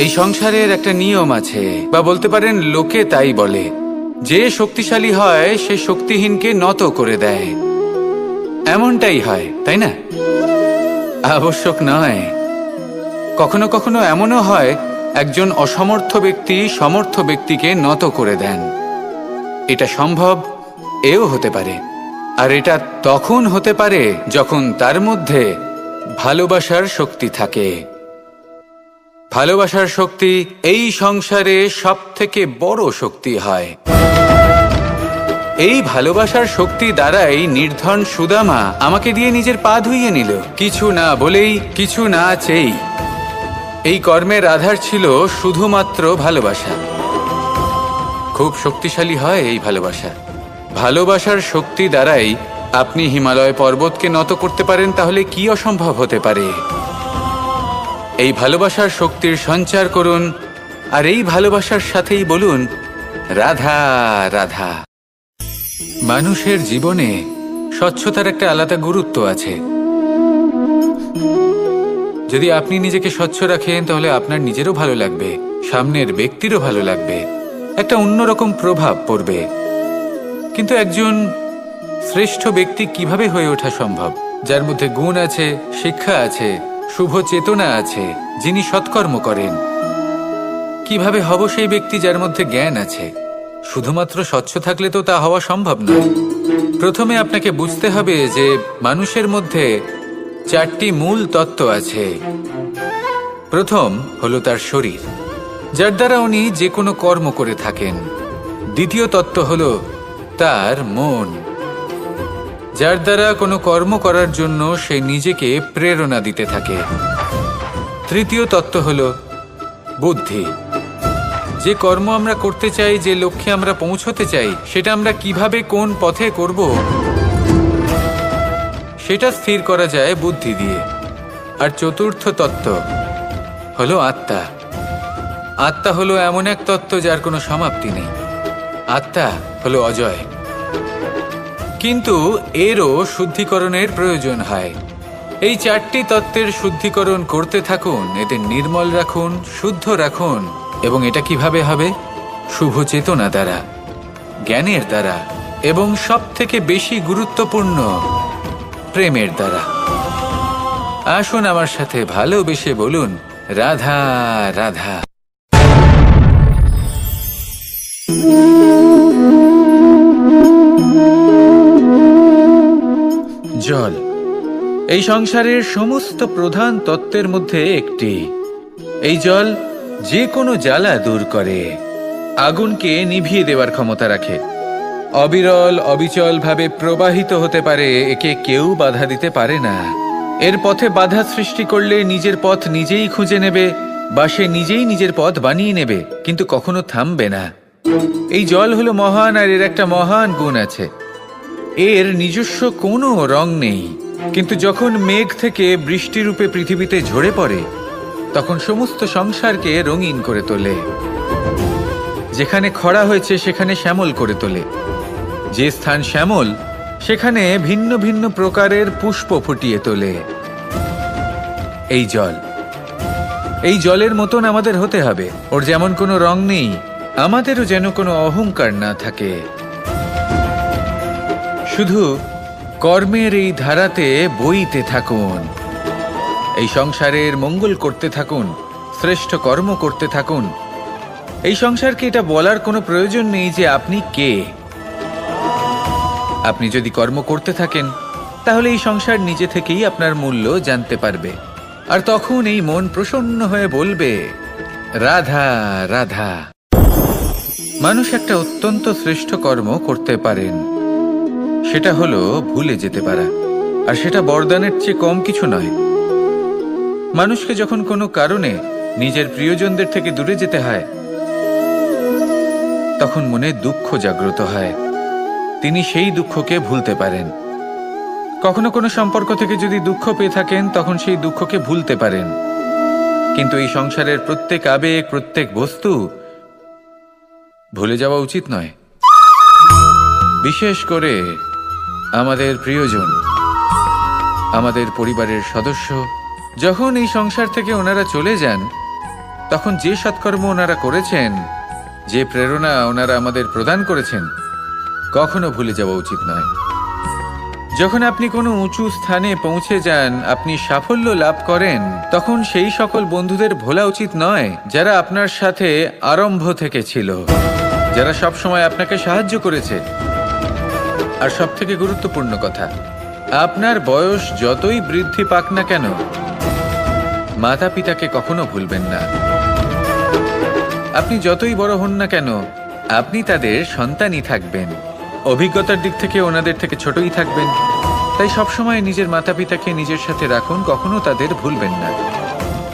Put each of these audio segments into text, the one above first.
এই সংসারের একটা নিয়ম আছে, বা বলতে পারেন লোকে তাই বলে, যে শক্তিশালী হয় সে শক্তিহীনকে নত করে দেয়। এমনটাই হয়, তাই না? আবশ্যক নয়, কখনো কখনো এমনও হয় একজন অসমর্থ ব্যক্তি সমর্থ ব্যক্তিকে নত করে দেন। এটা সম্ভব, এও হতে পারে। আর এটা তখন হতে পারে যখন তার মধ্যে ভালোবাসার শক্তি থাকে। ভালোবাসার শক্তি এই সংসারে সবথেকে বড় শক্তি হয়। এই ভালোবাসার শক্তি দ্বারাই নির্ধন সুদামা আমাকে দিয়ে নিজের পা ধুইয়ে নিল, কিছু না বলেই, কিছু না চেয়েই। এই কর্মের আধার ছিল শুধুমাত্র ভালোবাসা। খুব শক্তিশালী হয় এই ভালোবাসা। ভালোবাসার শক্তি দ্বারাই আপনি হিমালয় পর্বতকে নত করতে পারেন, তাহলে কি অসম্ভব হতে পারে? এই ভালোবাসার শক্তির সঞ্চার করুন, আর এই ভালোবাসার সাথেই বলুন রাধা রাধা। মানুষের জীবনে স্বচ্ছতার একটা আলাদা গুরুত্ব আছে। যদি আপনি নিজেকে স্বচ্ছ রাখেন তাহলে আপনার নিজেরও ভালো লাগবে, সামনের ব্যক্তিরও ভালো লাগবে, একটা অন্যরকম প্রভাব পড়বে। কিন্তু একজন শ্রেষ্ঠ ব্যক্তি কিভাবে হয়ে ওঠা সম্ভব? যার মধ্যে গুণ আছে, শিক্ষা আছে, শুভ চেতনা আছে, যিনি সৎকর্ম করেন। কিভাবে হব সেই ব্যক্তি যার মধ্যে জ্ঞান আছে? শুধুমাত্র স্বচ্ছ থাকলে তো তা হওয়া সম্ভব নয়। প্রথমে আপনাকে বুঝতে হবে যে মানুষের মধ্যে 4টি মূল তত্ত্ব আছে। প্রথম হলো তার শরীর, যার দ্বারা উনি যে কোনো কর্ম করে থাকেন। দ্বিতীয় তত্ত্ব হলো তার মন, যার দ্বারা কোনো কর্ম করার জন্য সে নিজেকে প্রেরণা দিতে থাকে। তৃতীয় তত্ত্ব হলো বুদ্ধি, যে কর্ম আমরা করতে চাই, যে লক্ষ্যে আমরা পৌঁছতে চাই, সেটা আমরা কিভাবে কোন পথে করব সেটা স্থির করা যায় বুদ্ধি দিয়ে। আর চতুর্থ তত্ত্ব হলো আত্মা। আত্মা হলো এমন এক তত্ত্ব যার কোনো সমাপ্তি নেই। আত্মা হলো অজয়। কিন্তু এরও শুদ্ধিকরণের প্রয়োজন হয়। এই 4টি তত্ত্বের শুদ্ধিকরণ করতে থাকুন, এদের নির্মল রাখুন, শুদ্ধ রাখুন। এবং এটা কিভাবে হবে? শুভ চেতনা দ্বারা, জ্ঞানের দ্বারা, এবং সবথেকে বেশি গুরুত্বপূর্ণ প্রেমের দ্বারা। আসুন আমার সাথে ভালোবেসে বলুন রাধা রাধা। জল এই সংসারের সমস্ত প্রধান তত্ত্বের মধ্যে একটি। এই জল যে কোনো জ্বালা দূর করে, আগুনকে নিভিয়ে দেওয়ার ক্ষমতা রাখে, অবিরল অবিচল ভাবে প্রবাহিত হতে পারে, একে কেউ বাধা দিতে পারে না। এর পথে বাধা সৃষ্টি করলে নিজের পথ নিজেই খুঁজে নেবে, বা সে নিজেই নিজের পথ বানিয়ে নেবে, কিন্তু কখনো থামবে না। এই জল হলো মহান, আর এর একটা মহান গুণ আছে, এর নিজস্ব কোনো রং নেই। কিন্তু যখন মেঘ থেকে বৃষ্টিরূপে পৃথিবীতে ঝরে পড়ে, তখন সমস্ত সংসারকে রঙিন করে তোলে। যেখানে খরা হয়েছে সেখানে শ্যামল করে তোলে, যে স্থান শ্যামল সেখানে ভিন্ন ভিন্ন প্রকারের পুষ্প ফুটিয়ে তোলে। এই জল, এই জলের মতন আমাদের হতে হবে। ওর যেমন কোনো রং নেই, আমাদেরও যেন কোনো অহংকার না থাকে। শুধু কর্মের এই ধারাতে বইতে থাকুন, এই সংসারের মঙ্গল করতে থাকুন, শ্রেষ্ঠ কর্ম করতে থাকুন। এই সংসারকে এটা বলার কোনো প্রয়োজন নেই যে আপনি কে। আপনি যদি কর্ম করতে থাকেন তাহলে এই সংসার নিজে থেকেই আপনার মূল্য জানতে পারবে, আর তখন এই মন প্রসন্ন হয়ে বলবে রাধা রাধা। মানুষ একটা অত্যন্ত শ্রেষ্ঠ কর্ম করতে পারেন, সেটা হলো ভুলে যেতে পারা, আর সেটা বরদানের চেয়ে কম কিছু নয়। মানুষকে যখন কোনো কারণে নিজের প্রিয়জনদের থেকে দূরে যেতে হয়, তখন মনে দুঃখ জাগ্রত হয়, তিনি সেই দুঃখকে ভুলতে পারেন। কখনো কোনো সম্পর্ক থেকে যদি দুঃখ পেয়ে থাকেন, তখন সেই দুঃখকে ভুলতে পারেন। কিন্তু এই সংসারের প্রত্যেক আবেগ, প্রত্যেক বস্তু ভুলে যাওয়া উচিত নয়। বিশেষ করে আমাদের প্রিয়জন, আমাদের পরিবারের সদস্য, যখন এই সংসার থেকে ওনারা চলে যান তখন যে সৎকর্ম ওনারা করেছেন, যে প্রেরণা ওনারা আমাদের প্রদান করেছেন, কখনো ভুলে যাওয়া উচিত নয়। যখন আপনি কোনো উঁচু স্থানে পৌঁছে যান, আপনি সাফল্য লাভ করেন, তখন সেই সকল বন্ধুদের ভোলা উচিত নয় যারা আপনার সাথে আরম্ভ থেকে ছিল, যারা সব সময় আপনাকে সাহায্য করেছে। আর সবথেকে গুরুত্বপূর্ণ কথা, আপনার বয়স যতই বৃদ্ধি পাক না কেন, মাতা পিতাকে কখনো ভুলবেন না। আপনি যতই বড় হন না কেন, আপনি তাদের সন্তানই থাকবেন। অভিজ্ঞতার দিক থেকে ওনাদের থেকে ছোটই থাকবেন। তাই সবসময় নিজের মাতা পিতাকে নিজের সাথে রাখুন, কখনো তাদের ভুলবেন না।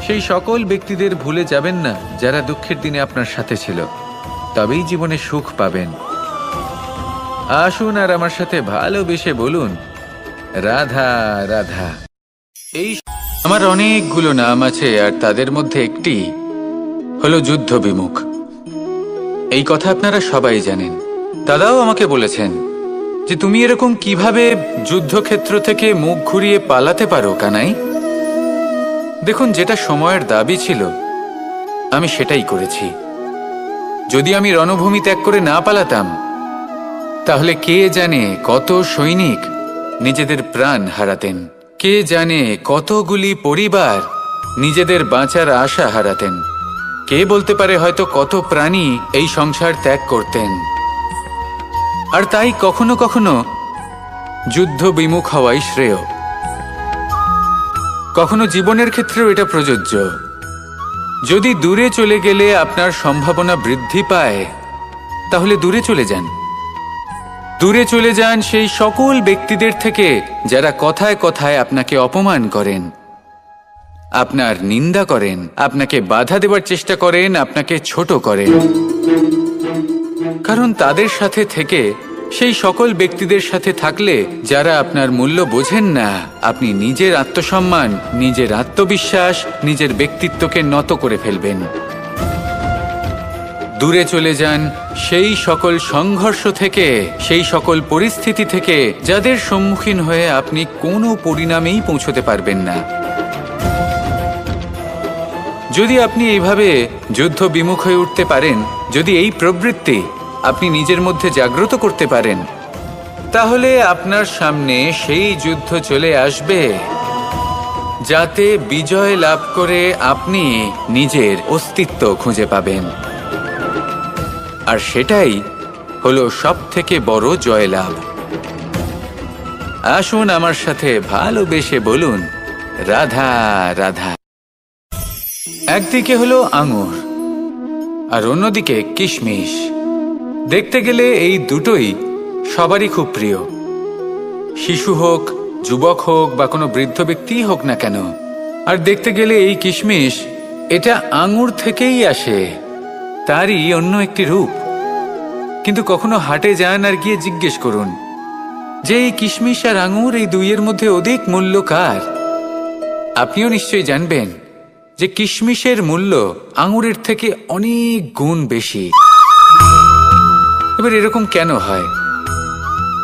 সেই সকল ব্যক্তিদের ভুলে যাবেন না যারা দুঃখের দিনে আপনার সাথে ছিল, তবেই জীবনে সুখ পাবেন। আসুন আর আমার সাথে ভালোবেসে বলুন, রাধা রাধা। এই আমার অনেকগুলো নাম আছে, আর তাদের মধ্যে একটি হলো যুদ্ধ বিমুখ। এই কথা আপনারা সবাই জানেন। দাদাও আমাকে বলেছেন যে তুমি এরকম কিভাবে যুদ্ধক্ষেত্র থেকে মুখ ঘুরিয়ে পালাতে পারো কানাই। দেখুন, যেটা সময়ের দাবি ছিল আমি সেটাই করেছি। যদি আমি রণভূমি ত্যাগ করে না পালাতাম, তাহলে কে জানে কত সৈনিক নিজেদের প্রাণ হারাতেন, কে জানে কতগুলি পরিবার নিজেদের বাঁচার আশা হারাতেন, কে বলতে পারে হয়তো কত প্রাণী এই সংসার ত্যাগ করতেন। আর তাই কখনো কখনো যুদ্ধ বিমুখ হওয়াই শ্রেয়। কখনো জীবনের ক্ষেত্রেও এটা প্রযোজ্য। যদি দূরে চলে গেলে আপনার সম্ভাবনা বৃদ্ধি পায়, তাহলে দূরে চলে যান। দূরে চলে যান সেই সকল ব্যক্তিদের থেকে যারা কথায় কথায় আপনাকে অপমান করেন, আপনার নিন্দা করেন, আপনাকে বাধা দেওয়ার চেষ্টা করেন, আপনাকে ছোট করেন। কারণ তাদের সাথে থেকে, সেই সকল ব্যক্তিদের সাথে থাকলে যারা আপনার মূল্য বোঝেন না, আপনি নিজের আত্মসম্মান, নিজের আত্মবিশ্বাস, নিজের ব্যক্তিত্বকে নত করে ফেলবেন। দূরে চলে যান সেই সকল সংঘর্ষ থেকে, সেই সকল পরিস্থিতি থেকে যাদের সম্মুখীন হয়ে আপনি কোনো পরিণামেই পৌঁছতে পারবেন না। যদি আপনি এইভাবে যুদ্ধ বিমুখ হয়ে উঠতে পারেন, যদি এই প্রবৃত্তি আপনি নিজের মধ্যে জাগ্রত করতে পারেন, তাহলে আপনার সামনে সেই যুদ্ধ চলে আসবে যাতে বিজয় লাভ করে আপনি নিজের অস্তিত্ব খুঁজে পাবেন। আর সেটাই হলো সবথেকে বড় জয়লাভ। আসুন আমার সাথে ভালোবেসে বলুন, রাধা রাধা। একদিকে হলো আঙুর আর অন্যদিকে কিশমিশ। দেখতে গেলে এই দুটোই সবারই খুব প্রিয়। শিশু হোক, যুবক হোক বা কোনো বৃদ্ধ ব্যক্তিই হোক না কেন। আর দেখতে গেলে এই কিশমিশ, এটা আঙুর থেকেই আসে, তারই অন্য একটি রূপ। কিন্তু কখনো হাটে যান আর গিয়ে জিজ্ঞেস করুন যে এই কিশমিশ আর আঙুর, এই দুইয়ের মধ্যে অধিক মূল্য কার? আপনিও নিশ্চয়ই জানবেন যে কিশমিশের মূল্য আঙুরের থেকে অনেক গুণ বেশি। এবার এরকম কেন হয়?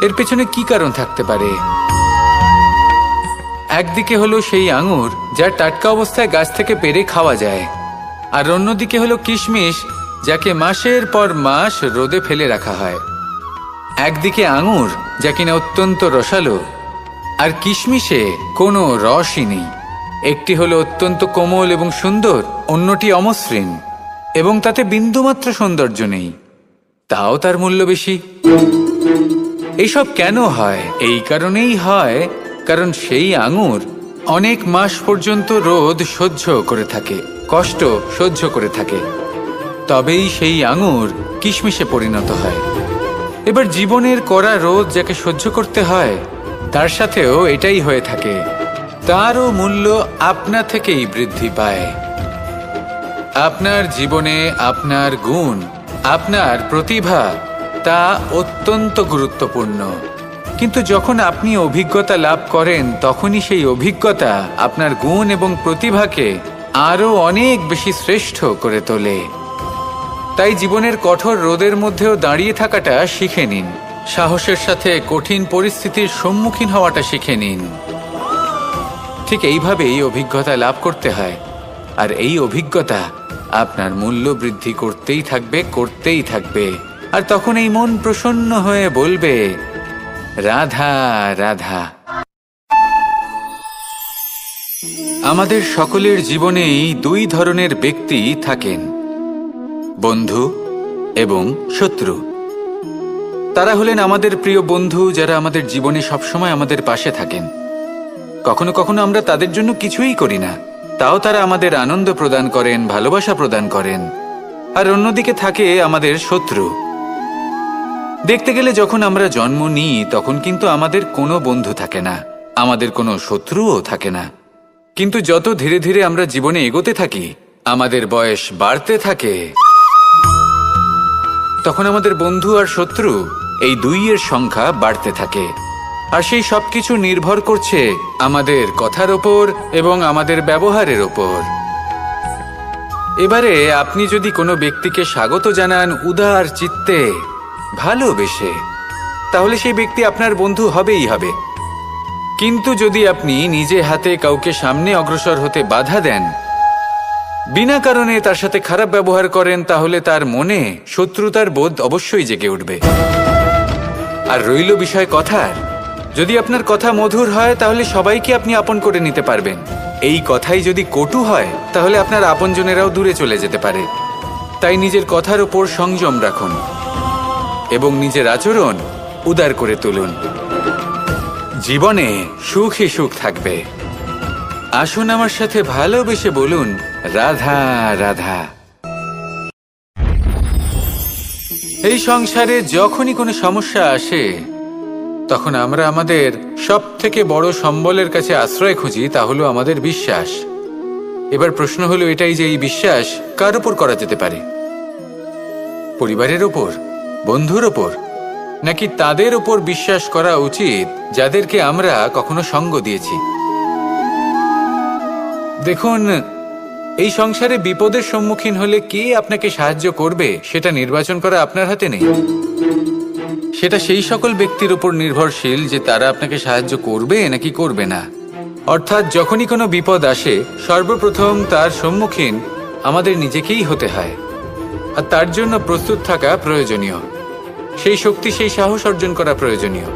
এর পেছনে কি কারণ থাকতে পারে? একদিকে হলো সেই আঙুর যা টাটকা অবস্থায় গাছ থেকে পেড়ে খাওয়া যায়, আর অন্যদিকে হলো কিশমিশ যাকে মাসের পর মাস রোদে ফেলে রাখা হয়। একদিকে আঙুর যা কিনা অত্যন্ত রসালো, আর কিশমিশে কোনো রসই নেই। একটি হলো অত্যন্ত কোমল এবং সুন্দর, অন্যটি অমসৃণ এবং তাতে বিন্দুমাত্র সৌন্দর্য নেই, তাও তার মূল্য বেশি। এইসব কেন হয়? এই কারণেই হয় কারণ সেই আঙুর অনেক মাস পর্যন্ত রোদ সহ্য করে থাকে, কষ্ট সহ্য করে থাকে, তবেই সেই আঙুর কিশমিশে পরিণত হয়। এবার জীবনের কড়া রোদ যাকে সহ্য করতে হয়, তার সাথেও এটাই হয়ে থাকে। তারও মূল্য আপনা থেকেই বৃদ্ধি পায়। আপনার জীবনে আপনার গুণ, আপনার প্রতিভা, তা অত্যন্ত গুরুত্বপূর্ণ। কিন্তু যখন আপনি অভিজ্ঞতা লাভ করেন, তখনই সেই অভিজ্ঞতা আপনার গুণ এবং প্রতিভাকে আরও অনেক বেশি শ্রেষ্ঠ করে তোলে। তাই জীবনের কঠোর রোদের মধ্যেও দাঁড়িয়ে থাকাটা শিখে নিন। সাহসের সাথে কঠিন পরিস্থিতির সম্মুখীন হওয়াটা শিখে নিন। ঠিক এইভাবেই অভিজ্ঞতা লাভ করতে হয়, আর এই অভিজ্ঞতা আপনার মূল্য বৃদ্ধি করতেই থাকবে। আর তখন এই মন প্রসন্ন হয়ে বলবে, রাধা রাধা। আমাদের সকলের জীবনেই দুই ধরনের ব্যক্তি থাকেন, বন্ধু এবং শত্রু। তারা হলেন আমাদের প্রিয় বন্ধু, যারা আমাদের জীবনে সবসময় আমাদের পাশে থাকেন। কখনো কখনো আমরা তাদের জন্য কিছুই করি না, তাও তারা আমাদের আনন্দ প্রদান করেন, ভালোবাসা প্রদান করেন। আর অন্যদিকে থাকে আমাদের শত্রু। দেখতে গেলে যখন আমরা জন্ম নিই তখন কিন্তু আমাদের কোনো বন্ধু থাকে না, আমাদের কোনো শত্রুও থাকে না। কিন্তু যত ধীরে ধীরে আমরা জীবনে এগোতে থাকি, আমাদের বয়স বাড়তে থাকে, তখন আমাদের বন্ধু আর শত্রু এই দুইয়ের সংখ্যা বাড়তে থাকে। আর সেই সবকিছু নির্ভর করছে আমাদের কথার ওপর এবং আমাদের ব্যবহারের ওপর। এবারে আপনি যদি কোনো ব্যক্তিকে স্বাগত জানান উদার চিত্তে, ভালোবেসে, তাহলে সেই ব্যক্তি আপনার বন্ধু হবেই হবে। কিন্তু যদি আপনি নিজে হাতে কাউকে সামনে অগ্রসর হতে বাধা দেন, বিনা কারণে তার সাথে খারাপ ব্যবহার করেন, তাহলে তার মনে শত্রুতার বোধ অবশ্যই জেগে উঠবে। আর রইল বিষয় কথার, যদি আপনার কথা মধুর হয় তাহলে সবাইকে আপনি আপন করে নিতে পারবেন। এই কথাই যদি কটু হয় তাহলে আপনার আপনজনেরাও দূরে চলে যেতে পারে। তাই নিজের কথার উপর সংযম রাখুন এবং নিজের আচরণ উদার করে তুলুন। জীবনে সুখই সুখ থাকবে। আসুন আমার সাথে ভালোবেসে বলুন, রাধা রাধা। এই সংসারে যখনই কোনো সমস্যা আসে তখন আমরা আমাদের সব থেকে বড় সম্বলের কাছে আশ্রয় খুঁজি, তা হলো আমাদের বিশ্বাস। এবার প্রশ্ন হলো এটাই যে এই বিশ্বাস কার উপর করা যেতে পারে? পরিবারের ওপর, বন্ধুর ওপর, নাকি তাদের ওপর বিশ্বাস করা উচিত যাদেরকে আমরা কখনো সঙ্গ দিয়েছি? দেখুন, এই সংসারে বিপদের সম্মুখীন হলে কে আপনাকে সাহায্য করবে সেটা নির্বাচন করা আপনার হাতে নেই। সেটা সেই সকল ব্যক্তির উপর নির্ভরশীল যে তারা আপনাকে সাহায্য করবে নাকি করবে না। অর্থাৎ যখনই কোনো বিপদ আসে সর্বপ্রথম তার সম্মুখীন আমাদের নিজেকেই হতে হয়, আর তার জন্য প্রস্তুত থাকা প্রয়োজনীয়। সেই শক্তি, সেই সাহস অর্জন করা প্রয়োজনীয়।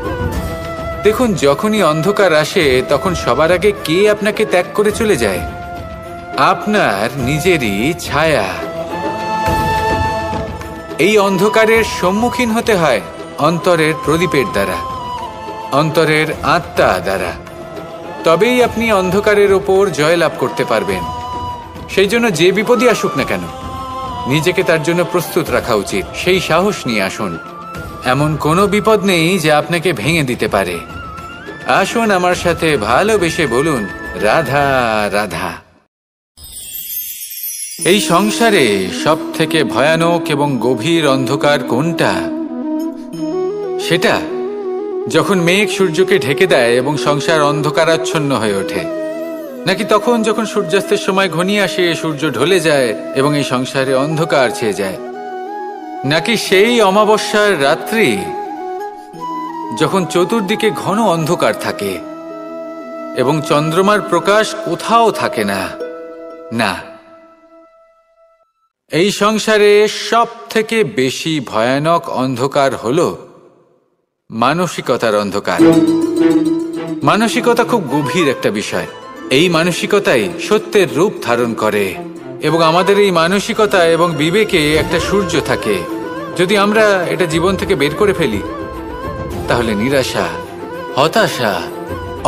দেখুন, যখনই অন্ধকার আসে তখন সবার আগে কে আপনাকে ত্যাগ করে চলে যায়? আপনার নিজেরই ছায়া। এই অন্ধকারের সম্মুখীন হতে হয় অন্তরের প্রদীপের দ্বারা, অন্তরের আত্মা দ্বারা। তবেই আপনি অন্ধকারের ওপর জয়লাভ করতে পারবেন। সেই জন্য যে বিপদই আসুক না কেন, নিজেকে তার জন্য প্রস্তুত রাখা উচিত। সেই সাহস নিয়ে আসুন। এমন কোনো বিপদ নেই যে আপনাকে ভেঙে দিতে পারে। আসুন আমার সাথে ভালোবেসে বলুন, রাধা রাধা। এই সংসারে সব থেকে ভয়ানক এবং গভীর অন্ধকার কোনটা? সেটা যখন মেঘ সূর্যকে ঢেকে দেয় এবং সংসার অন্ধকারাচ্ছন্ন হয়ে ওঠে, নাকি তখন যখন সূর্যাস্তের সময় ঘনিয়ে আসে, সূর্য ঢলে যায় এবং এই সংসারে অন্ধকার ছেয়ে যায়, নাকি সেই অমাবস্যার রাত্রি যখন চতুর্দিকে ঘন অন্ধকার থাকে এবং চন্দ্রমার প্রকাশ কোথাও থাকে না? না, এই সংসারে সব থেকে বেশি ভয়ানক অন্ধকার হলো মানসিকতার অন্ধকার। মানসিকতা খুব গভীর একটা বিষয়। এই মানসিকতাই সত্যের রূপ ধারণ করে এবং আমাদের এই মানসিকতা এবং বিবেকে একটা সূর্য থাকে। যদি আমরা এটা জীবন থেকে বের করে ফেলি তাহলে নিরাশা, হতাশা,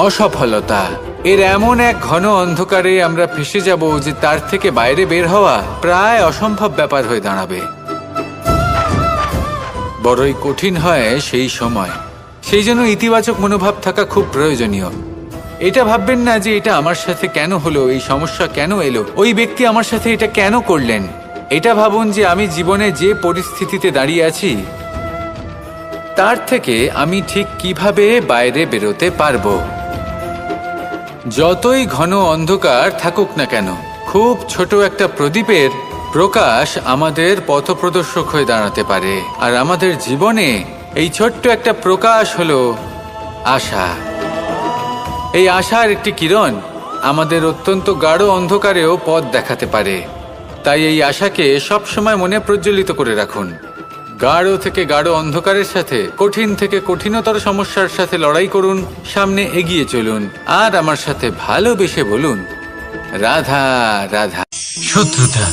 অসফলতা এর এমন এক ঘন অন্ধকারে আমরা ফেসে যাব যে তার থেকে বাইরে বের হওয়া প্রায় অসম্ভব ব্যাপার হয়ে দাঁড়াবে। বড়ই কঠিন হয় সেই সময়। সেই জন্য ইতিবাচক মনোভাব থাকা খুব প্রয়োজনীয়। এটা ভাববেন না যে এটা আমার সাথে কেন হলো, এই সমস্যা কেন এলো, ওই ব্যক্তি আমার সাথে এটা কেন করলেন। এটা ভাবুন যে আমি জীবনে যে পরিস্থিতিতে দাঁড়িয়ে আছি তার থেকে আমি ঠিক কিভাবে বাইরে বেরোতে পারবো। যতই ঘন অন্ধকার থাকুক না কেন, খুব ছোট একটা প্রদীপের প্রকাশ আমাদের পথপ্রদর্শক হয়ে দাঁড়াতে পারে আর আমাদের জীবনে এই ছোট্ট একটা প্রকাশ হলো আশা। এই আশার একটি কিরণ আমাদের অত্যন্ত গাঢ় অন্ধকারেও পথ দেখাতে পারে। তাই এই আশাকে সবসময় মনে প্রজ্বলিত করে রাখুন। গাঢ় থেকে গাঢ় অন্ধকারের সাথে, কঠিন থেকে কঠিনতর সমস্যার সাথে লড়াই করুন, সামনে এগিয়ে চলুন, আর আমার সাথে ভালোবেসে বলুন, রাধা রাধা। শত্রুতা।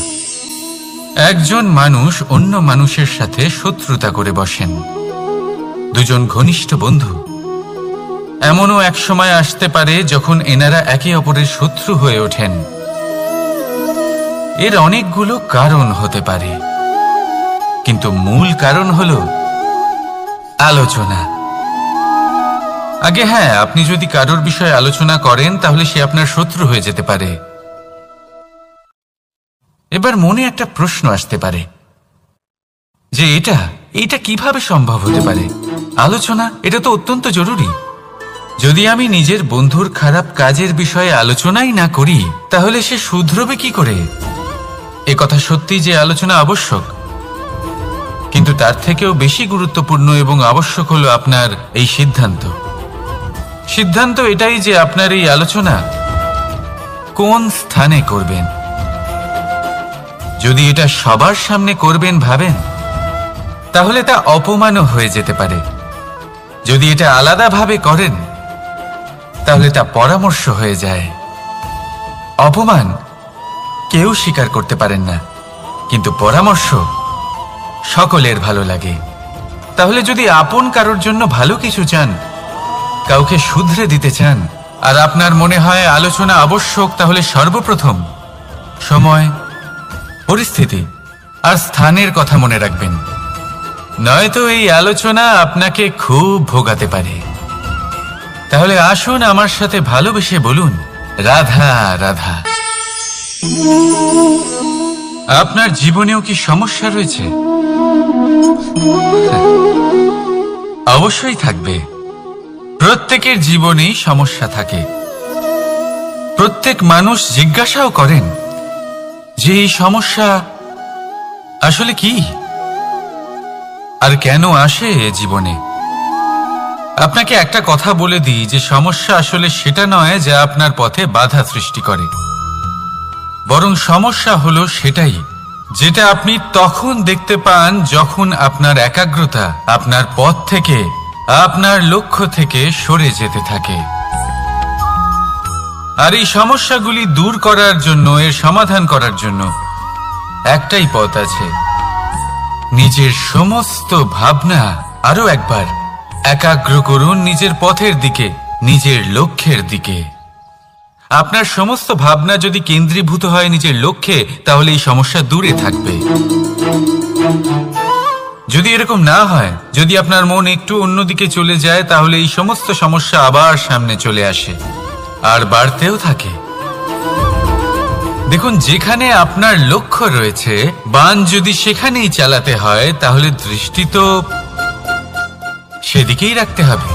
একজন মানুষ অন্য মানুষের সাথে শত্রুতা করে বসেন। দুজন ঘনিষ্ঠ বন্ধু, এমনও এক সময় আসতে পারে যখন এনারা একে অপরের শত্রু হয়ে ওঠেন। এর অনেকগুলো কারণ হতে পারে, কিন্তু মূল কারণ হলো আলোচনা। আগে হ্যাঁ, আপনি যদি কারোর বিষয়ে আলোচনা করেন তাহলে সে আপনার শত্রু হয়ে যেতে পারে। এবার মনে একটা প্রশ্ন আসতে পারে যে এটা কিভাবে সম্ভব হতে পারে? আলোচনা, এটা তো অত্যন্ত জরুরি। যদি আমি নিজের বন্ধুর খারাপ কাজের বিষয়ে আলোচনাই না করি তাহলে সে শুধরবে কি করে? এ কথা সত্যি যে আলোচনা আবশ্যক, কিন্তু তার থেকেও বেশি গুরুত্বপূর্ণ এবং আবশ্যক হলো আপনার এই সিদ্ধান্ত এটাই যে আপনার এই আলোচনা কোন স্থানে করবেন। যদি এটা সবার সামনে করবেন ভাবেন, তাহলে তা অপমানও হয়ে যেতে পারে। যদি এটা আলাদাভাবে করেন তাহলে তা পরামর্শ হয়ে যায়। অপমান কেউ স্বীকার করতে পারেন না, কিন্তু পরামর্শ সকলের ভালো লাগে। তাহলে যদি আপন কারোর জন্য ভালো কিছু চান, কাউকে শুধরে দিতে চান, আর আপনার মনে হয় আলোচনা আবশ্যক, তাহলে সর্বপ্রথম সময়, পরিস্থিতি আর স্থানের কথা মনে রাখবেন। নয়তো এই আলোচনা আপনাকে খুব ভোগাতে পারে। তাহলে আসুন আমার সাথে ভালোবেসে বলুন, রাধা রাধা। আপনার জীবনেও কি সমস্যা রয়েছে? অবশ্যই থাকবে। প্রত্যেকের জীবনেই সমস্যা থাকে। প্রত্যেক মানুষ জিজ্ঞাসাও করেন যে এই সমস্যা আসলে কি আর কেন আসে জীবনে। আপনাকে একটা কথা বলে দিই যে সমস্যা আসলে সেটা নয় যা আপনার পথে বাধা সৃষ্টি করে, বরং সমস্যা হলো সেটাই যেটা আপনি তখন দেখতে পান যখন আপনার একাগ্রতা আপনার পথ থেকে, আপনার লক্ষ্য থেকে সরে যেতে থাকে। আর এই সমস্যাগুলি দূর করার জন্য, এর সমাধান করার জন্য একটাই পথ আছে। নিজের সমস্ত ভাবনা আরো একবার একাগ্র করুন নিজের পথের দিকে, নিজের লক্ষ্যের দিকে। আপনার সমস্ত ভাবনা যদি কেন্দ্রীভূত হয় নিজের লক্ষ্যে, তাহলে এই সমস্যা দূরে থাকবে। যদি এরকম না হয়, যদি আপনার মন একটু অন্যদিকে চলে যায়, তাহলে এই সমস্ত সমস্যা আবার সামনে চলে আসে আর বাড়তেও থাকে। দেখুন, যেখানে আপনার লক্ষ্য রয়েছে, বান যদি সেখানেই চালাতে হয়, তাহলে দৃষ্টি তো সেদিকেই রাখতে হবে।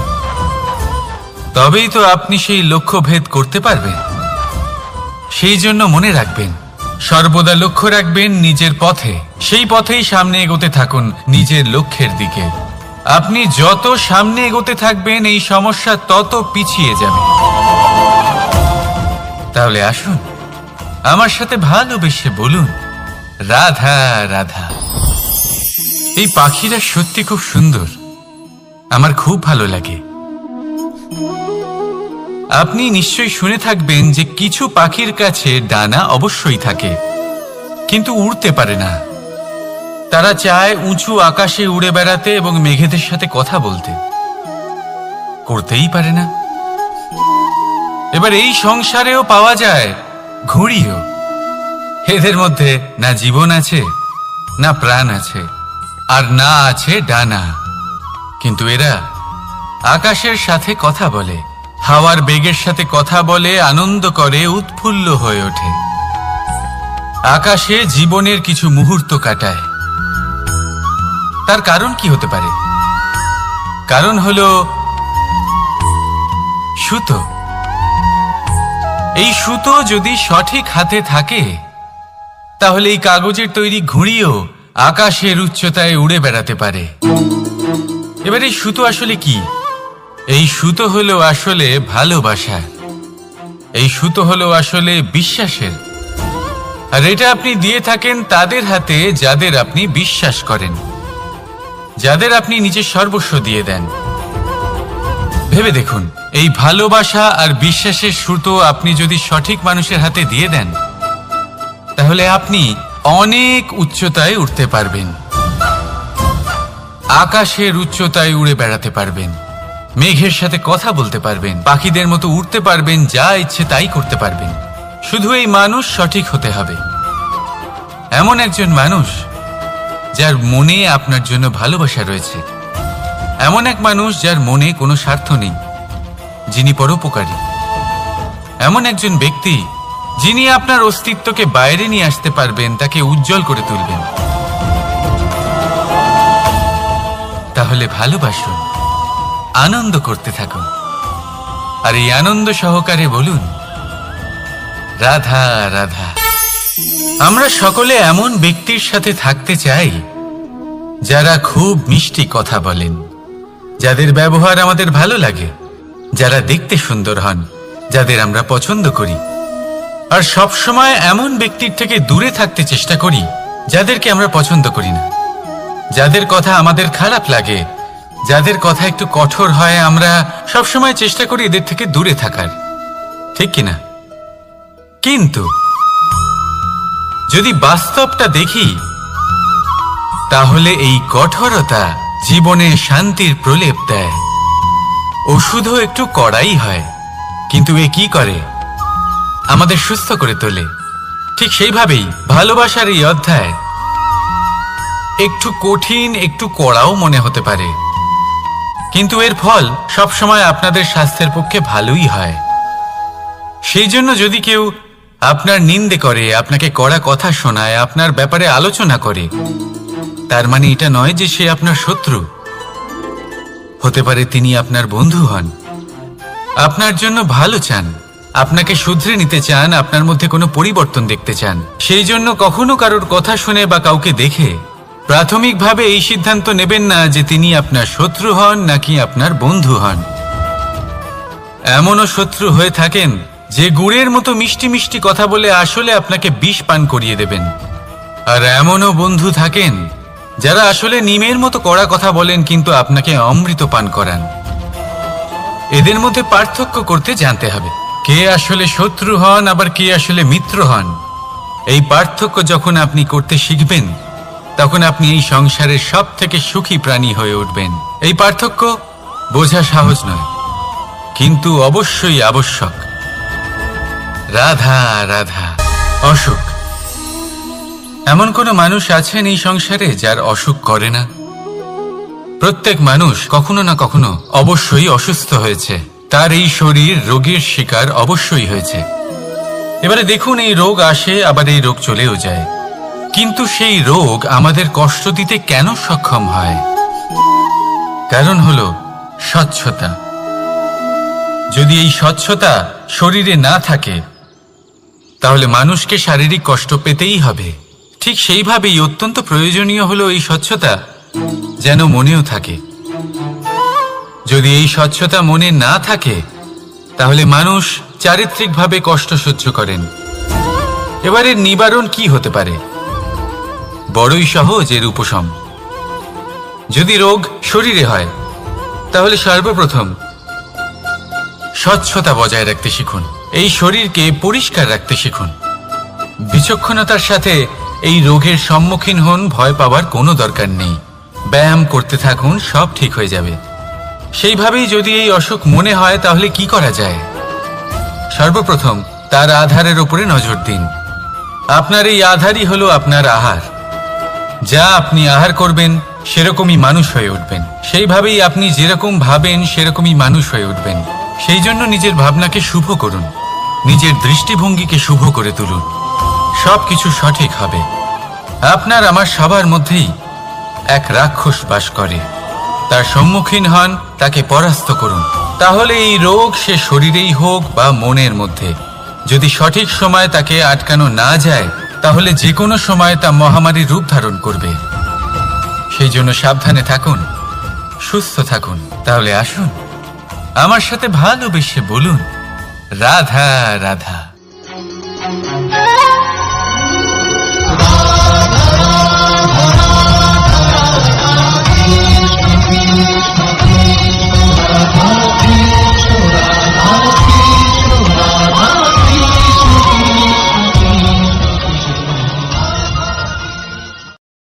তবেই তো আপনি সেই লক্ষ্য ভেদ করতে পারবেন। সেই জন্য মনে রাখবেন, সর্বদা লক্ষ্য রাখবেন নিজের পথে, সেই পথেই সামনে এগোতে থাকুন নিজের লক্ষ্যের দিকে। আপনি যত সামনে এগোতে থাকবেন এই সমস্যা তত পিছিয়ে যাবে। তাহলে আসুন আমার সাথে ভালোবেসে বলুন, রাধা রাধা। এই পাখিরা সত্যি খুব সুন্দর, আমার খুব ভালো লাগে। আপনি নিশ্চয়ই শুনে থাকবেন যে কিছু পাখির কাছে ডানা অবশ্যই থাকে, কিন্তু উড়তে পারে না। তারা চায় উঁচু আকাশে উড়ে বেড়াতে এবং মেঘেদের সাথে কথা বলতে, করতেই পারে না। এবার এই সংসারেও পাওয়া যায় ঘুড়িও। এদের মধ্যে না জীবন আছে, না প্রাণ আছে, আর না আছে ডানা, কিন্তু এরা আকাশের সাথে কথা বলে, হাওয়ার বেগের সাথে কথা বলে, আনন্দ করে, উৎফুল্ল হয়ে ওঠে। আকাশে জীবনের কিছু মুহূর্ত কাটায়। তার কারণ কি হতে পারে? কারণ হলো সুতো। এই সুতো যদি সঠিক হাতে থাকে, তাহলে এই কাগজের তৈরি ঘুড়িও আকাশের উচ্চতায় উড়ে বেড়াতে পারে। এবার এই সুতো আসলে কি? এই সুতো হলো আসলে ভালোবাসা, এই সুতো হলো আসলে বিশ্বাসের। আর এটা আপনি দিয়ে থাকেন তাদের হাতে যাদের আপনি বিশ্বাস করেন, যাদের আপনি নিজের সর্বস্ব দিয়ে দেন। ভেবে দেখুন, এই ভালোবাসা আর বিশ্বাসের সুতো আপনি যদি সঠিক মানুষের হাতে দিয়ে দেন, তাহলে আপনি অনেক উচ্চতায় উঠতে পারবেন, আকাশের উচ্চতায় উড়ে বেড়াতে পারবেন, মেঘের সাথে কথা বলতে পারবেন, পাখিদের মতো উড়তে পারবেন, যা ইচ্ছে তাই করতে পারবেন। শুধু এই মানুষ সঠিক হতে হবে, এমন একজন মানুষ যার মনে আপনার জন্য ভালোবাসা রয়েছে, এমন এক মানুষ যার মনে কোনো স্বার্থ নেই, যিনি পরোপকারী, এমন একজন ব্যক্তি যিনি আপনার অস্তিত্বকে বাইরে নিয়ে আসতে পারবেন, তাকে উজ্জ্বল করে তুলবেন। তাহলে ভালোবাসুন, আনন্দ করতে থাকুন, আর এই আনন্দ সহকারে বলুন, রাধা রাধা। আমরা সকলে এমন ব্যক্তির সাথে থাকতে চাই যারা খুব মিষ্টি কথা বলেন, যাদের ব্যবহার আমাদের ভালো লাগে, যারা দেখতে সুন্দর হন, যাদের আমরা পছন্দ করি। আর সব সময় এমন ব্যক্তির থেকে দূরে থাকতে চেষ্টা করি যাদেরকে আমরা পছন্দ করি না, যাদের কথা আমাদের খারাপ লাগে, যাদের কথা একটু কঠোর হয়। আমরা সব সময় চেষ্টা করি এদের থেকে দূরে থাকার, ঠিক কিনা? কিন্তু যদি বাস্তবটা দেখি, তাহলে এই কঠোরতা জীবনে শান্তির প্রলেপ দেয়। ওষুধও একটু কড়াই হয়, কিন্তু এ কি করে? আমাদের সুস্থ করে তোলে। ঠিক সেইভাবেই ভালোবাসার এই অধ্যায় একটু কঠিন, একটু কড়াও মনে হতে পারে, কিন্তু এর ফল সবসময় আপনাদের স্বাস্থ্যের পক্ষে ভালোই হয়। সেই জন্য যদি কেউ আপনার নিন্দে করে, আপনাকে কড়া কথা শোনায়, আপনার ব্যাপারে আলোচনা করে, তার মানে এটা নয় যে সে আপনার শত্রু। হতে পারে তিনি আপনার বন্ধু হন, আপনার জন্য ভালো চান, আপনাকে শুধরে নিতে চান, আপনার মধ্যে কোনো পরিবর্তন দেখতে চান। সেই জন্য কখনো কারোর কথা শুনে বা কাউকে দেখে প্রাথমিকভাবে এই সিদ্ধান্ত নেবেন না যে তিনি আপনার শত্রু হন নাকি আপনার বন্ধু হন। এমনও শত্রু হয়ে থাকেন যে গুড়ের মতো মিষ্টি মিষ্টি কথা বলে আসলে আপনাকে বিষ পান করিয়ে দেবেন। আর এমনও বন্ধু থাকেন যারা আসলে নিমের মতো কড়া কথা বলেন কিন্তু আপনাকে অমৃত পান করান। এদের মধ্যে পার্থক্য করতে জানতে হবে, কে আসলে শত্রু হন আবার কে আসলে মিত্র হন। এই পার্থক্য যখন আপনি করতে শিখবেন, তখন আপনি এই সংসারের সব থেকে সুখী প্রাণী হয়ে উঠবেন। এই পার্থক্য বোঝা সহজ নয়, কিন্তু অবশ্যই আবশ্যক। রাধা রাধা। অসুখ। এমন কোনো মানুষ আছেন এই সংসারে যার অসুখ করে না? প্রত্যেক মানুষ কখনো না কখনো অবশ্যই অসুস্থ হয়েছে, তার এই শরীর রোগের শিকার অবশ্যই হয়েছে। এবারে দেখুন, এই রোগ আসে আবার এই রোগ চলেও যায়, কিন্তু সেই রোগ আমাদের কষ্ট দিতে কেন সক্ষম হয়? কারণ হলো স্বচ্ছতা। যদি এই স্বচ্ছতা শরীরে না থাকে, তাহলে মানুষকে শারীরিক কষ্ট পেতেই হবে। ঠিক সেইভাবেই অত্যন্ত প্রয়োজনীয় হলো এই স্বচ্ছতা যেন মনেও থাকে। যদি এই স্বচ্ছতা মনে না থাকে, তাহলে মানুষ চারিত্রিকভাবে কষ্ট সহ্য করেন। এবারে নিবারণ কি হতে পারে? বড়ই সহজ এর উপশম। যদি রোগ শরীরে হয়, তাহলে সর্বপ্রথম স্বচ্ছতা বজায় রাখতে শিখুন, এই শরীরকে পরিষ্কার রাখতে শিখুন। বিচক্ষণতার সাথে এই রোগের সম্মুখীন হন, ভয় পাওয়ার কোনো দরকার নেই। ব্যায়াম করতে থাকুন, সব ঠিক হয়ে যাবে। সেইভাবেই যদি এই অসুখ মনে হয়, তাহলে কি করা যায়? সর্বপ্রথম তার আধারের উপরে নজর দিন। আপনার এই আধারই হলো আপনার আহার। যা আপনি আহার করবেন সেরকমই মানুষ হয়ে উঠবেন। সেইভাবেই আপনি যেরকম ভাবেন সেরকমই মানুষ হয়ে উঠবেন। সেই জন্য নিজের ভাবনাকে শুভ করুন, নিজের দৃষ্টিভঙ্গিকে শুভ করে তুলুন, সব কিছু সঠিক হবে। আপনার আমার সবার মধ্যেই এক রাক্ষস বাস করে, তার সম্মুখীন হন, তাকে পরাস্ত করুন। তাহলে এই রোগ সে শরীরেই হোক বা মনের মধ্যে, যদি সঠিক সময় তাকে আটকানো না যায়, তাহলে যে কোনো সময় তা মহামারীর রূপ ধারণ করবে। সেই জন্য সাবধানে থাকুন, সুস্থ থাকুন। তাহলে আসুন আমার সাথে ভালোবেসে বলুন, রাধা রাধা।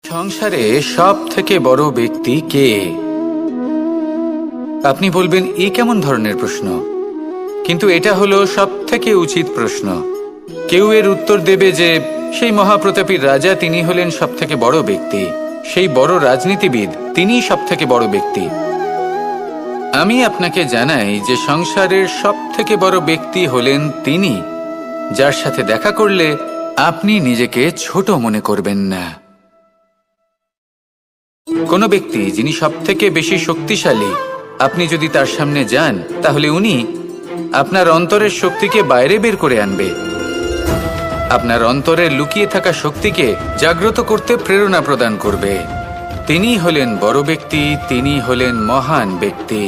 সংসারে সব থেকে বড় ব্যক্তি কে? আপনি বলবেন, এ কেমন ধরনের প্রশ্ন? কিন্তু এটা হলো সব থেকে উচিত প্রশ্ন। কেউ এর উত্তর দেবে যে সেই মহাপ্রতাপী রাজা, তিনি হলেন সব থেকে বড় ব্যক্তি, সেই বড় রাজনীতিবিদ, তিনিই সব থেকে বড় ব্যক্তি। আমি আপনাকে জানাই যে সংসারের সব থেকে বড় ব্যক্তি হলেন তিনি, যার সাথে দেখা করলে আপনি নিজেকে ছোট মনে করবেন না। কোনো ব্যক্তি যিনি সব থেকে বেশি শক্তিশালী, আপনি যদি তার সামনে যান তাহলে উনি আপনার অন্তরের শক্তিকে বাইরে বের করে আনবে, আপনার অন্তরের লুকিয়ে থাকা শক্তিকে জাগ্রত করতে প্রেরণা প্রদান করবে। তিনি হলেন বড় ব্যক্তি, তিনি হলেন মহান ব্যক্তি।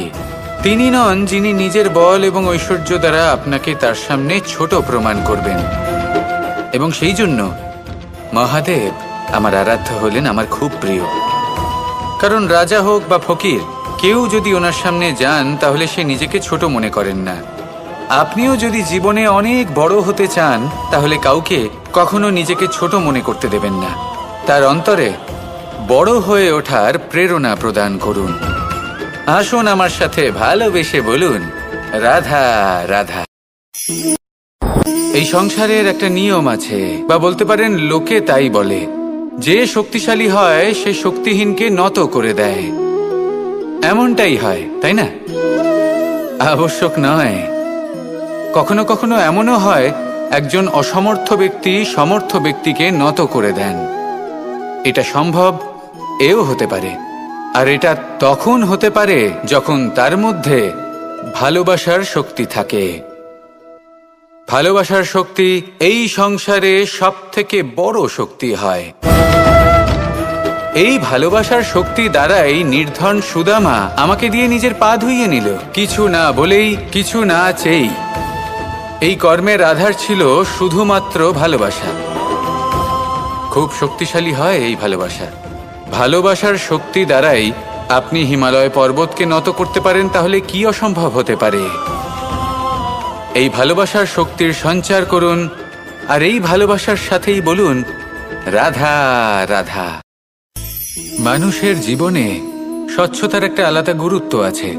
তিনি নন যিনি নিজের বল এবং ঐশ্বর্য দ্বারা আপনাকে তার সামনে ছোট প্রমাণ করবেন। এবং সেই জন্য মহাদেব আমার আরাধ্য হলেন আমার খুব প্রিয়। কারণ রাজা হোক বা ফকির, কেউ যদি ওনার সামনে যান তাহলে সে নিজেকে ছোট মনে করেন না। আপনিও যদি জীবনে অনেক বড় হতে চান তাহলে কাউকে কখনো নিজেকে ছোট মনে করতে দেবেন না। তার অন্তরে বড় হয়ে ওঠার প্রেরণা প্রদান করুন। আসুন আমার সাথে ভালোবেসে বলুন, রাধা রাধা। এই সংসারের একটা নিয়ম আছে, বা বলতে পারেন লোকে তাই বলে, যে শক্তিশালী হয় সে শক্তিহীনকে নত করে দেয়। এমনটাই হয়, তাই না? আবশ্যক নয়। কখনো কখনো এমনও হয় একজন অসমর্থ ব্যক্তি সমর্থ ব্যক্তিকে নত করে দেন। এটা সম্ভব, এও হতে পারে। আর এটা তখন হতে পারে যখন তার মধ্যে ভালোবাসার শক্তি থাকে। ভালোবাসার শক্তি এই সংসারে সব থেকে বড় শক্তি হয়। এই ভালোবাসার শক্তি দ্বারাই নির্ধন সুদামা আমাকে দিয়ে নিজের পা ধুইয়ে নিল, কিছু না বলেই, কিছু না চেয়েই। এই কর্মের আধার ছিল শুধুমাত্র ভালোবাসা। খুব শক্তিশালী হয় এই ভালোবাসা। ভালোবাসার শক্তি দ্বারাই আপনি হিমালয় পর্বতকে নত করতে পারেন, তাহলে কি অসম্ভব হতে পারে? এই ভালোবাসার শক্তির সঞ্চার করুন, আর এই ভালোবাসার সাথেই বলুন, রাধা রাধা। মানুষের জীবনে স্বচ্ছতার একটা আলাদা গুরুত্ব আছে।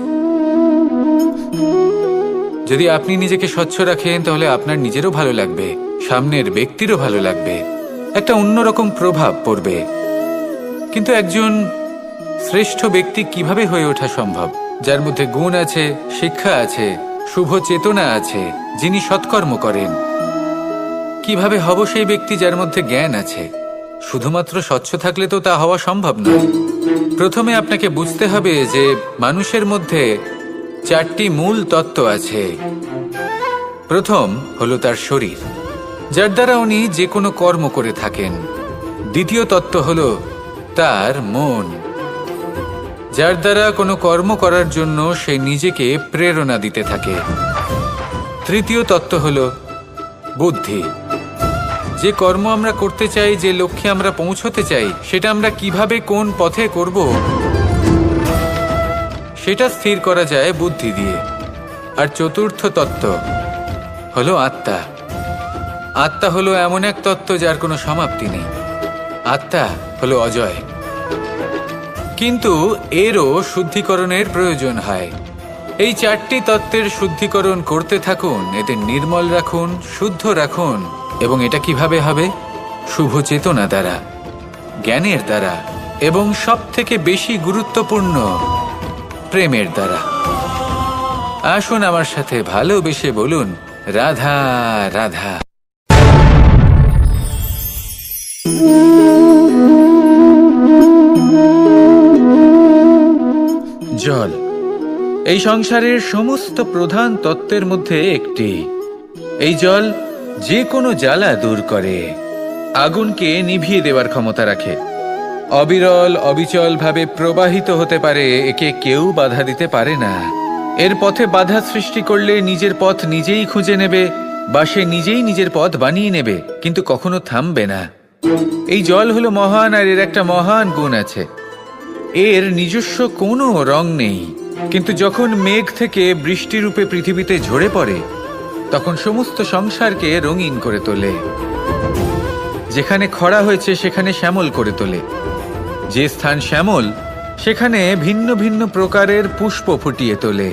যদি আপনি নিজেকে স্বচ্ছ রাখেন তাহলে আপনার নিজেরও ভালো লাগবে, সামনের ব্যক্তিরও ভালো লাগবে, একটা অন্যরকম প্রভাব পড়বে। কিন্তু একজন শ্রেষ্ঠ ব্যক্তি কিভাবে হয়ে ওঠা সম্ভব? যার মধ্যে গুণ আছে, শিক্ষা আছে, শুভ চেতনা আছে, যিনি সৎকর্ম করেন। কিভাবে হব সেই ব্যক্তি যার মধ্যে জ্ঞান আছে? শুধুমাত্র স্বচ্ছ থাকলে তো তা হওয়া সম্ভব নয়। প্রথমে আপনাকে বুঝতে হবে যে মানুষের মধ্যে 4টি মূল তত্ত্ব আছে। প্রথম হলো তার শরীর, যার দ্বারা উনি যে কোনো কর্ম করে থাকেন। দ্বিতীয় তত্ত্ব হলো তার মন, যার দ্বারা কোনো কর্ম করার জন্য সে নিজেকে প্রেরণা দিতে থাকে। তৃতীয় তত্ত্ব হলো বুদ্ধি, যে কর্ম আমরা করতে চাই, যে লক্ষ্যে আমরা পৌঁছতে চাই, সেটা আমরা কিভাবে কোন পথে করব সেটা স্থির করা যায় বুদ্ধি দিয়ে। আর চতুর্থ তত্ত্ব হলো আত্মা। আত্মা হলো এমন এক তত্ত্ব যার কোনো সমাপ্তি নেই। আত্মা হলো অজয়। কিন্তু এরও শুদ্ধিকরণের প্রয়োজন হয়। এই 4টি তত্ত্বের শুদ্ধিকরণ করতে থাকুন, এদের নির্মল রাখুন, শুদ্ধ রাখুন। এবং এটা কিভাবে হবে? শুভ চেতনা দ্বারা, জ্ঞানের দ্বারা, এবং সব থেকে বেশি গুরুত্বপূর্ণ প্রেমের দ্বারা। আসুন আমার সাথে ভালোবেসে বলুন, রাধা রাধা। জল এই সংসারের সমস্ত প্রধান তত্ত্বের মধ্যে একটি। এই জল যে কোনো জ্বালা দূর করে, আগুনকে নিভিয়ে দেওয়ার ক্ষমতা রাখে। অবিরল অবিচলভাবে প্রবাহিত হতে পারে, একে কেউ বাধা দিতে পারে না। এর পথে বাধা সৃষ্টি করলে নিজের পথ নিজেই খুঁজে নেবে বা সে নিজেই নিজের পথ বানিয়ে নেবে, কিন্তু কখনো থামবে না। এই জল হলো মহান, আর এর একটা মহান গুণ আছে, এর নিজস্ব কোনো রং নেই। কিন্তু যখন মেঘ থেকে বৃষ্টি রূপে পৃথিবীতে ঝরে পড়ে, তখন সমস্ত সংসারকে রঙিন করে তোলে। যেখানে খরা হয়েছে সেখানে শ্যামল করে তোলে, যে স্থান শ্যামল সেখানে ভিন্ন ভিন্ন প্রকারের পুষ্প ফুটিয়ে তোলে।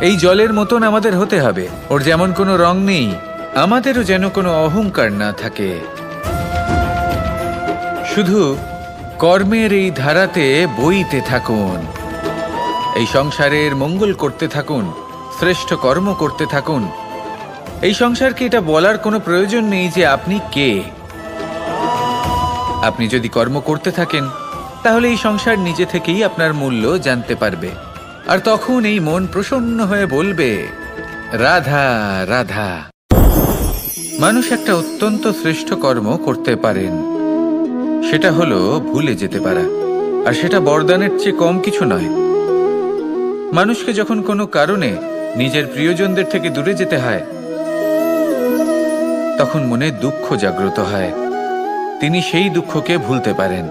এই জলের মতন আমাদের হতে হবে। ওর যেমন কোনো রং নেই, আমাদেরও যেন কোনো অহংকার না থাকে। শুধু কর্মের এই ধারাতে বইতে থাকুন, এই সংসারের মঙ্গল করতে থাকুন, শ্রেষ্ঠ কর্ম করতে থাকুন। এই সংসারকে এটা বলার কোনো প্রয়োজন নেই যে আপনি কে। আপনি যদি কর্ম করতে থাকেন, তাহলে এই সংসার নিজে থেকেই আপনার মূল্য জানতে পারবে। আর তখন এই মন প্রসন্ন হয়ে বলবে, রাধা রাধা। মানুষ একটা অত্যন্ত শ্রেষ্ঠ কর্ম করতে পারেন, সেটা হলো ভুলে যেতে পারা। আর সেটা বরদানের চেয়ে কম কিছু নয়। মানুষকে যখন কোনো কারণে নিজের প্রিয়জনদের থেকে দূরে যেতে হয়, তখন মনে দুঃখ জাগ্রত হয়, তিনি সেই দুঃখকে ভুলতে পারেন।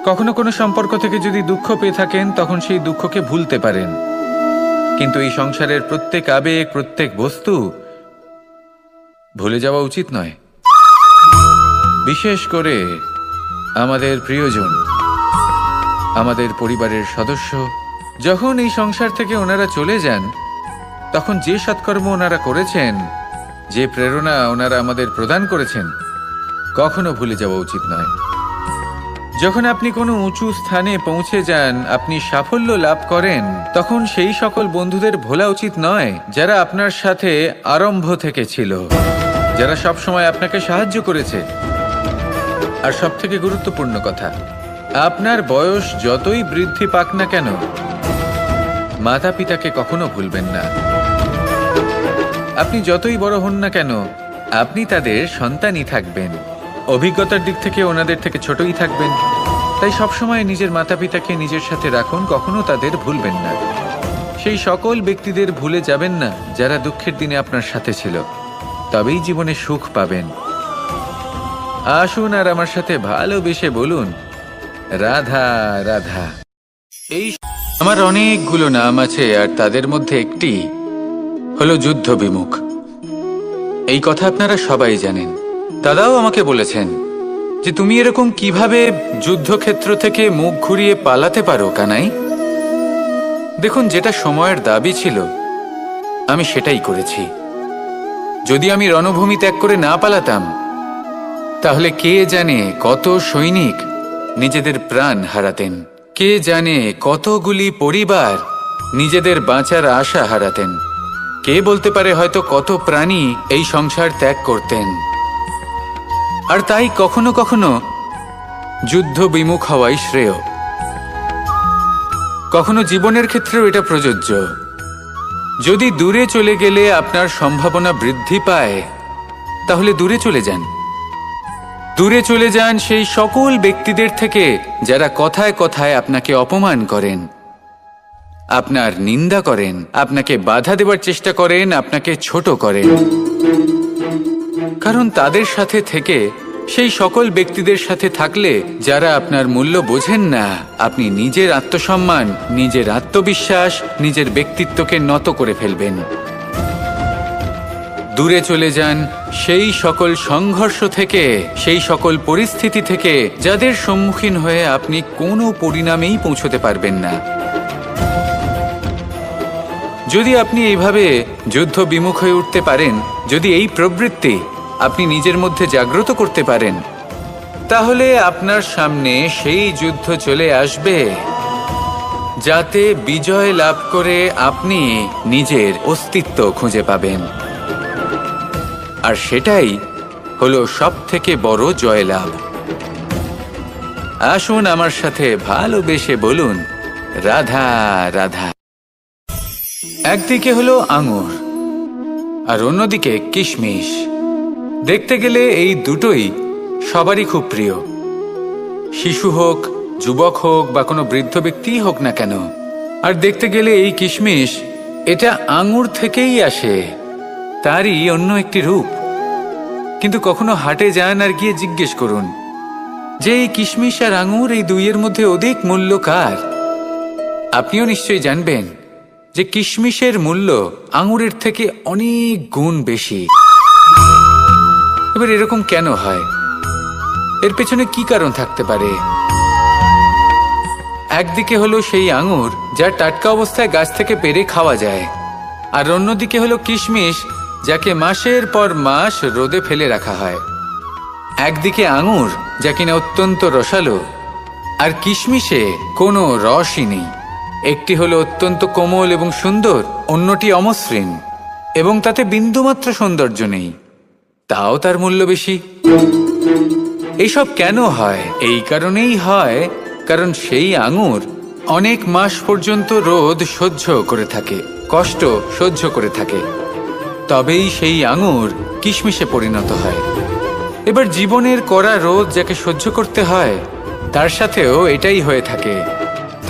কখনো কোনো সম্পর্ক থেকে যদি দুঃখ পেয়ে থাকেন, তখন সেই দুঃখকে ভুলতে পারেন। কিন্তু এই সংসারের প্রত্যেক আবেগ, প্রত্যেক বস্তু ভুলে যাওয়া উচিত নয়। বিশেষ করে আমাদের প্রিয়জন, আমাদের পরিবারের সদস্য, যখন এই সংসার থেকে ওনারা চলে যান, তখন যে সৎকর্ম ওনারা করেছেন, যে প্রেরণা ওনারা আমাদের প্রদান করেছেন, কখনো ভুলে যাওয়া উচিত নয়। যখন আপনি কোনো উঁচু স্থানে পৌঁছে যান, আপনি সাফল্য লাভ করেন, তখন সেই সকল বন্ধুদের ভোলা উচিত নয় যারা আপনার সাথে আরম্ভ থেকে ছিল, যারা সবসময় আপনাকে সাহায্য করেছে। আর সবথেকে গুরুত্বপূর্ণ কথা, আপনার বয়স যতই বৃদ্ধি পাক না কেন, মাতা পিতাকে কখনো ভুলবেন না। আপনি যতই বড় হন না কেন, আপনি তাদের সন্তানই থাকবেন। অভিজ্ঞতার দিক থেকে ওনাদের থেকে ছোটই থাকবেন। তাই সবসময় নিজের মাতা পিতাকে নিজের সাথে রাখুন, কখনো তাদের ভুলবেন না। সেই সকল ব্যক্তিদের ভুলে যাবেন না যারা দুঃখের দিনে আপনার সাথে ছিল, তবেই জীবনে সুখ পাবেন। আসুন আর আমার সাথে ভালোবেসে বলুন, রাধা রাধা। এই আমার অনেকগুলো নাম আছে, আর তাদের মধ্যে একটি হলো যুদ্ধ বিমুখ। এই কথা আপনারা সবাই জানেন। দাদাও আমাকে বলেছেন যে তুমি এরকম কিভাবে যুদ্ধক্ষেত্র থেকে মুখ ঘুরিয়ে পালাতে পারো কানাই। দেখুন, যেটা সময়ের দাবি ছিল আমি সেটাই করেছি। যদি আমি রণভূমি ত্যাগ করে না পালাতাম, তাহলে কে জানে কত সৈনিক নিজেদের প্রাণ হারাতেন, কে জানে কতগুলি পরিবার নিজেদের বাঁচার আশা হারাতেন, কে বলতে পারে হয়তো কত প্রাণী এই সংসার ত্যাগ করতেন। আর তাই কখনো কখনো যুদ্ধ বিমুখ হওয়াই শ্রেয়। কখনো জীবনের ক্ষেত্রেও এটা প্রযোজ্য। যদি দূরে চলে গেলে আপনার সম্ভাবনা বৃদ্ধি পায়, তাহলে দূরে চলে যান। দূরে চলে যান সেই সকল ব্যক্তিদের থেকে যারা কথায় কথায় আপনাকে অপমান করেন, আপনার নিন্দা করেন, আপনাকে বাধা দেওয়ার চেষ্টা করেন, আপনাকে ছোট করেন। কারণ তাদের সাথে থেকে, সেই সকল ব্যক্তিদের সাথে থাকলে যারা আপনার মূল্য বোঝেন না, আপনি নিজের আত্মসম্মান, নিজের আত্মবিশ্বাস, নিজের ব্যক্তিত্বকে নত করে ফেলবেন। দূরে চলে যান সেই সকল সংঘর্ষ থেকে, সেই সকল পরিস্থিতি থেকে যাদের সম্মুখীন হয়ে আপনি কোনো পরিণামেই পৌঁছতে পারবেন না। যদি আপনি এইভাবে যুদ্ধ বিমুখ হয়ে উঠতে পারেন, যদি এই প্রবৃত্তি আপনি নিজের মধ্যে জাগ্রত করতে পারেন, তাহলে আপনার সামনে সেই যুদ্ধ চলে আসবে যাতে বিজয় লাভ করে আপনি নিজের অস্তিত্ব খুঁজে পাবেন। আর সেটাই হলো সবথেকে বড় জয়লাভ। আসুন আমার সাথে ভালোবেসে বলুন, রাধা রাধা। একদিকে হলো আঙুর আর অন্যদিকে কিশমিশ। দেখতে গেলে এই দুটোই সবারই খুব প্রিয়, শিশু হোক, যুবক হোক বা কোনো বৃদ্ধ ব্যক্তিই হোক না কেন। আর দেখতে গেলে এই কিশমিশ, এটা আঙুর থেকেই আসে, তারই অন্য একটি রূপ। কিন্তু কখনো হাটে যান আর গিয়ে জিজ্ঞেস করুন যে এই কিশমিশ আর আঙুর, এই দুইয়ের মধ্যে অধিক মূল্য কার? আপনিও নিশ্চয়ই জানবেন যে কিশমিশের মূল্য আঙুরের থেকে অনেক গুণ বেশি। এবার এরকম কেন হয়? এর পেছনে কি কারণ থাকতে পারে? একদিকে হলো সেই আঙুর যা টাটকা অবস্থায় গাছ থেকে পেড়ে খাওয়া যায়, আর অন্যদিকে হলো কিশমিশ যাকে মাসের পর মাস রোদে ফেলে রাখা হয়। একদিকে আঙুর যা কিনা অত্যন্ত রসালো, আর কিশমিশে কোনো রসই নেই। একটি হলো অত্যন্ত কোমল এবং সুন্দর, অন্যটি অমসৃণ এবং তাতে বিন্দুমাত্র সৌন্দর্য নেই, তাও তার মূল্য বেশি। এইসব কেন হয়? এই কারণেই হয় কারণ সেই আঙুর অনেক মাস পর্যন্ত রোদ সহ্য করে থাকে, কষ্ট সহ্য করে থাকে, তবেই সেই আঙুর কিশমিশে পরিণত হয়। এবার জীবনের কড়া রোদ যাকে সহ্য করতে হয়, তার সাথেও এটাই হয়ে থাকে,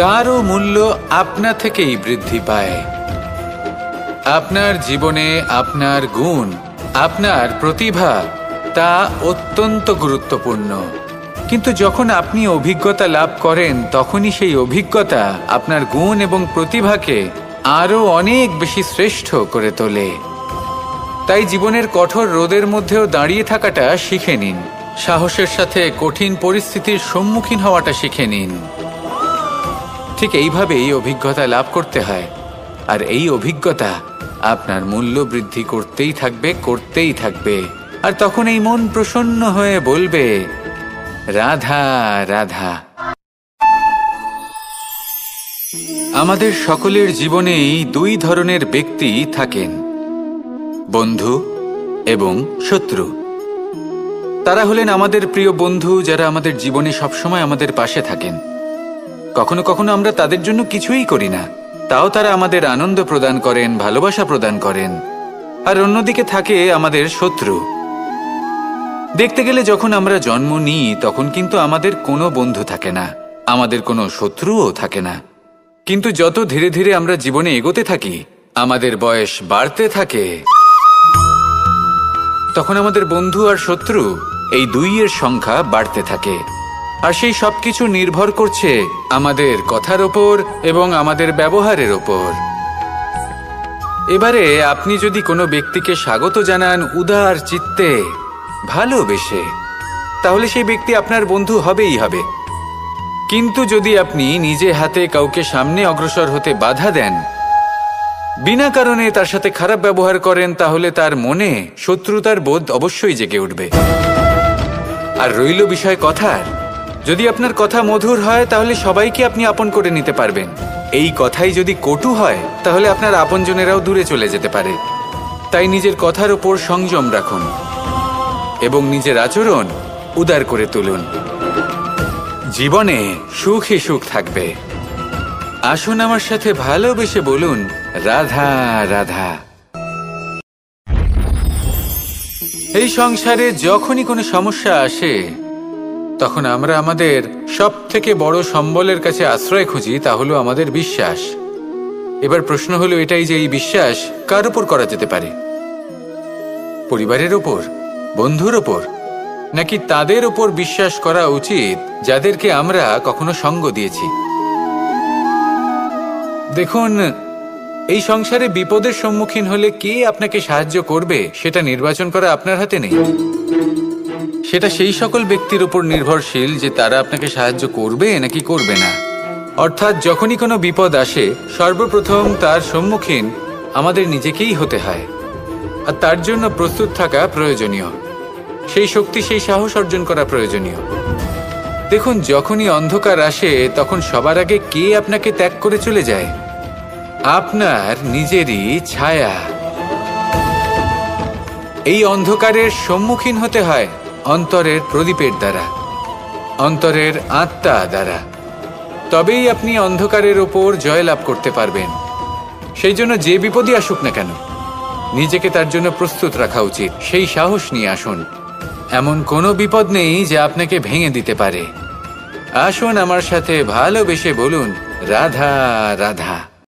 তারও মূল্য আপনা থেকেই বৃদ্ধি পায়। আপনার জীবনে আপনার গুণ, আপনার প্রতিভা, তা অত্যন্ত গুরুত্বপূর্ণ। কিন্তু যখন আপনি অভিজ্ঞতা লাভ করেন, তখনই সেই অভিজ্ঞতা আপনার গুণ এবং প্রতিভাকে আরও অনেক বেশি শ্রেষ্ঠ করে তোলে। তাই জীবনের কঠোর রোদের মধ্যেও দাঁড়িয়ে থাকাটা শিখে নিন, সাহসের সাথে কঠিন পরিস্থিতির সম্মুখীন হওয়াটা শিখে নিন। ঠিক এইভাবেই অভিজ্ঞতা লাভ করতে হয়, আর এই অভিজ্ঞতা আপনার মূল্য বৃদ্ধি করতেই থাকবে, করতেই থাকবে। আর তখন এই মন প্রসন্ন হয়ে বলবে, রাধা রাধা। আমাদের সকলের জীবনেই দুই ধরনের ব্যক্তি থাকেন, বন্ধু এবং শত্রু। তারা হলেন আমাদের প্রিয় বন্ধু, যারা আমাদের জীবনে সবসময় আমাদের পাশে থাকেন। কখনো কখনো আমরা তাদের জন্য কিছুই করি না, তাও তারা আমাদের আনন্দ প্রদান করেন, ভালোবাসা প্রদান করেন। আর অন্যদিকে থাকে আমাদের শত্রু। দেখতে গেলে যখন আমরা জন্ম নিই, তখন কিন্তু আমাদের কোনো বন্ধু থাকে না, আমাদের কোনো শত্রুও থাকে না। কিন্তু যত ধীরে ধীরে আমরা জীবনে এগোতে থাকি, আমাদের বয়স বাড়তে থাকে, তখন আমাদের বন্ধু আর শত্রু এই দুইয়ের সংখ্যা বাড়তে থাকে। আর সেই সবকিছু নির্ভর করছে আমাদের কথার ওপর এবং আমাদের ব্যবহারের ওপর। এবারে আপনি যদি কোনো ব্যক্তিকে স্বাগত জানান উদার চিত্তে, ভালোবেসে, তাহলে সেই ব্যক্তি আপনার বন্ধু হবেই হবে। কিন্তু যদি আপনি নিজে হাতে কাউকে সামনে অগ্রসর হতে বাধা দেন, বিনা কারণে তার সাথে খারাপ ব্যবহার করেন, তাহলে তার মনে শত্রুতার বোধ অবশ্যই জেগে উঠবে। আর রইল বিষয় কথার, যদি আপনার কথা মধুর হয়, তাহলে সবাইকে আপনি আপন করে নিতে পারবেন। এই কথাই যদি কটু হয়, তাহলে আপনার আপনজনেরাও দূরে চলে যেতে পারে। তাই নিজের কথার ওপর সংযম রাখুন এবং নিজের আচরণ উদার করে তুলুন। জীবনে সুখই সুখ থাকবে। আসুন আমার সাথে ভালোবেসে বলুন, রাধা রাধা। এই সংসারে যখনই কোনো সমস্যা আসে, তখন আমরা আমাদের সব থেকে বড় সম্বলের কাছে আশ্রয় খুঁজি, তা হলো আমাদের বিশ্বাস। এবার প্রশ্ন হলো এটাই যে এই বিশ্বাস কার উপর করা যেতে পারে? পরিবারের ওপর, বন্ধুর ওপর, নাকি তাদের ওপর বিশ্বাস করা উচিত যাদেরকে আমরা কখনো সঙ্গ দিয়েছি? দেখুন, এই সংসারে বিপদের সম্মুখীন হলে কে আপনাকে সাহায্য করবে সেটা নির্বাচন করা আপনার হাতে নেই। সেটা সেই সকল ব্যক্তির উপর নির্ভরশীল যে তারা আপনাকে সাহায্য করবে নাকি করবে না। অর্থাৎ যখনই কোনো বিপদ আসে, সর্বপ্রথম তার সম্মুখীন আমাদের নিজেকেই হতে হয়, আর তার জন্য প্রস্তুত থাকা প্রয়োজনীয়। সেই শক্তি, সেই সাহস অর্জন করা প্রয়োজনীয়। দেখুন, যখনই অন্ধকার আসে, তখন সবার আগে কে আপনাকে ত্যাগ করে চলে যায়? আপনার নিজেরই ছায়া। এই অন্ধকারের সম্মুখীন হতে হয় অন্তরের প্রদীপের দ্বারা, অন্তরের আত্মা দ্বারা। তবেই আপনি অন্ধকারের ওপর জয়লাভ করতে পারবেন। সেই জন্য যে বিপদই আসুক না কেন, নিজেকে তার জন্য প্রস্তুত রাখা উচিত। সেই সাহস নিয়ে আসুন। এমন কোনো বিপদ নেই যে আপনাকে ভেঙে দিতে পারে। আসুন আমার সাথে ভালোবেসে বলুন, রাধা রাধা।